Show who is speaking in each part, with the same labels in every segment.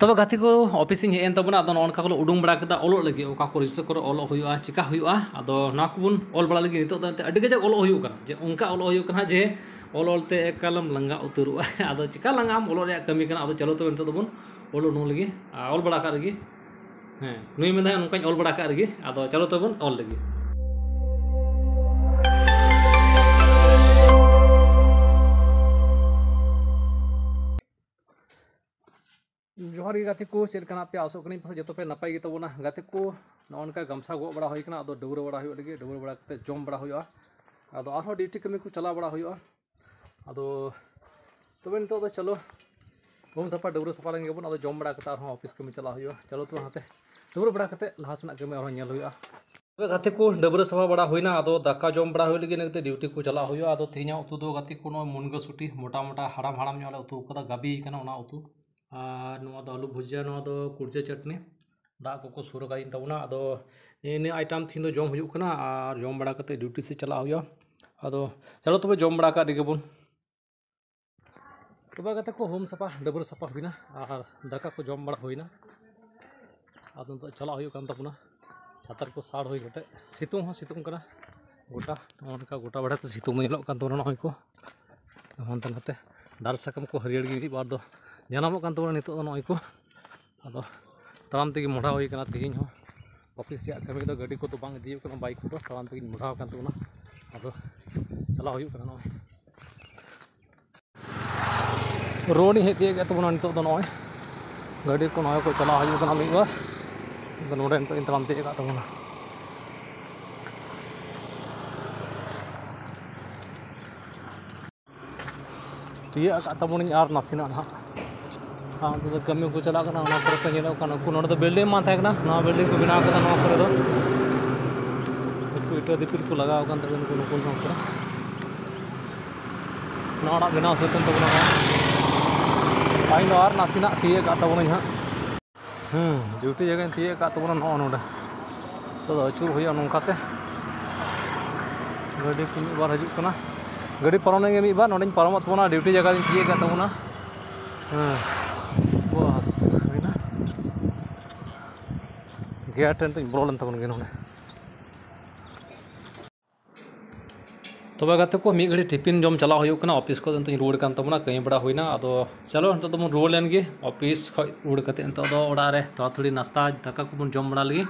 Speaker 1: तब गाते को ऑफिस हेन तबना नौका को उडूंग बड़ा कदा ओलोग लगे ओका को रजिस्टर को ओलो हुआ चिका हुआ अदो ना कुबुन ओल बड़ा लगे नितो अड्डी गजक ओलो हुआ जे उनका ओलो हुआ जे ओल ओलते एकालम लंगा उतरुआ अदो चिका लंगा आम ओलो कमी कना अदो चलो तब नितो दबुन ओलो नु लगे ओल बड़ा का लगे हाँ नुई मेदा नौका ओल बड़ा का लगे अदो चलो तबुन ओल लगे जोहार गाते को चलना पे आसोक पास जो पे नपाय तबना गाते को नौका गमसा गो बड़ा होना अब डबरा बड़ा लगे डबरा बड़ा जम बड़ा अब ड्यूटी कमी को चला बड़ा अब तब नित चलो घूम सफा डबरा सफा लगे बन जम बड़ा ऑफिस कमी चला चलो तो हाते डबरा बड़ा लहा सेना कमी और गाते को डबरा सफा बड़ा होना अब दाका जम बड़ा लगे ड्यूटी को चला अब तेना उतु दो गाते को मुनगा सुटी मोटा मोटा हराम हराम उतु गाबी उतु और आलू भुजिया कुर्जा चटनी दा को सुरगाई तबना अब इन आइटम थी जम होना और जम बड़ा ड्यूटी से चला अब चलो तब जम बड़ा बन तब गाते को होम सफा डबरा सफा होना और दाका को जम बड़ा होना अब चला तबना छातर को साड़ हो सितुंग सितुंग गोटा नौका गोटा बड़ा सितुंग नई को हानते नाते दार साकम को हरियर बार दो जानामोग नित नई को अब ताम तक मोड़ा होना तेज ऑफिस कमी गाड़ी को बांग इदी बाइक को ताम तक मोड़ा अब चला नई रोड हेज तबना नित नई गाड़ी को नई को चला मीद बार नोड़े नित ताम तेज तबना तीय तबनी और नासीना हाँ कमी को चला बिल्डिंग मा थे बिल्डिंग को बनाव इटा दिपिल को लगाव नड़ा बनाव से तबना पाइन और नासीना तीय तबनी हाँ ड्यूटी जगह तीय तबना नोड़े तो अचूर हो नौकाते गाड़ी को मीद बार हजना गाड़ी पारम लगे मीद बार नोड़े पारम तबना ड्यूटी जगह तीय तबना बस गेट टेन बोलन तबन नोड़े तब गाते को मीद घड़ी टिफिन जम चला ऑफिस को रुआड़ तबना कई बड़ा होना अब चलो नित बन रुआड़ लेन ऑफिस खो रुआड़ करते नित ओड़ा थोड़ी नाश्ता दाका को जम बड़ा लगे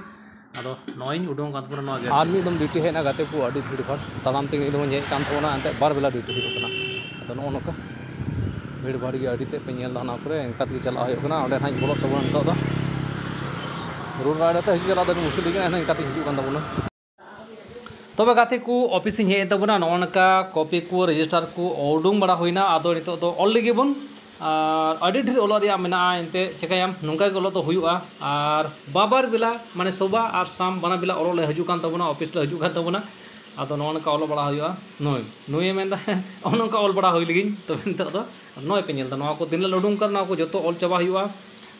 Speaker 1: अब नई उडूंग तबना और मीदम ड्यूटी हेना गाते को भीड़ भाड़ ताम तक मीदम हेतना एंते बार बेला ड्यूटी अब नौ नौका भीड़ भाड़ के पे इनका चला ना बोलो तब नित रोड गाड़ी चला मुश्किल इनका तबना तब गाते को ऑफिस हेन तबना नौका कॉपी को रजिस्टार को उडूंग बड़ा होना अब नित ऑल लगे बन और ढेर ओलोग एनते चिकायाम नौका ओलो तो और बाबार बेला माने सोबा और शाम बना बेला ओलो हजूकान तबना ऑफिस हजूकान तबना अब नौका ओलो बड़ा नई नई मेन नौका ओल बड़ा लगे तब नित नई पे नवा को दिन उडूंग कर को जो ओल चाबा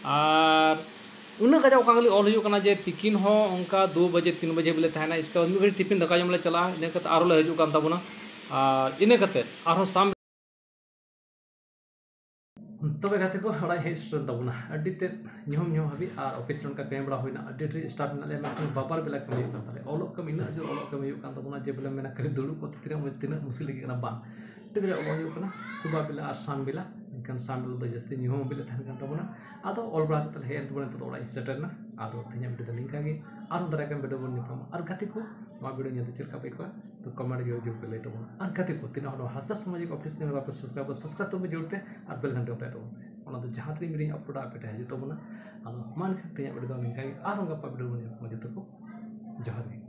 Speaker 1: और उन्ना गजा खाली ओल जे तिकिन उनका 2 बजे 3 बजे बोले तहना इसका मिड घड़ी टिफिन दाका जमले चला इन आरो हजूकान तबना और इन शाम तब गाते को हड़ा हेज तबना अड्डीते निहम हाबी और ऑफिस का कमी बड़ा होना ढेर स्टाफ में बाबार बेला कमी ओलो कमी इन जो ओलो कमी तबना जे बोले मेना खाली दुड़ू को तीन मुश्किल लगे बांग ओलो सुबह बेला और शाम बेला इनकान शाम बेला जस्ती निहम बेला तहन तबना अब ओल बड़ा हेन तबना नित ओड़ा सेटरना अब तेज वीडियो निका और दाराकान वीडियो बन निपामा और गाते को वीडियो चलका पे तो कमेंट जो पे लैब और गाते को तीन हासदा सामाजिक ऑफिस सब्सक्राइब तब जोड़ते और बेल घंटे होता तब जहाँ तीन वीडियो अपलोड पे हजू तबना अब मान तेज वीडियो निका और गपा वीडियो बन जो को जोहार।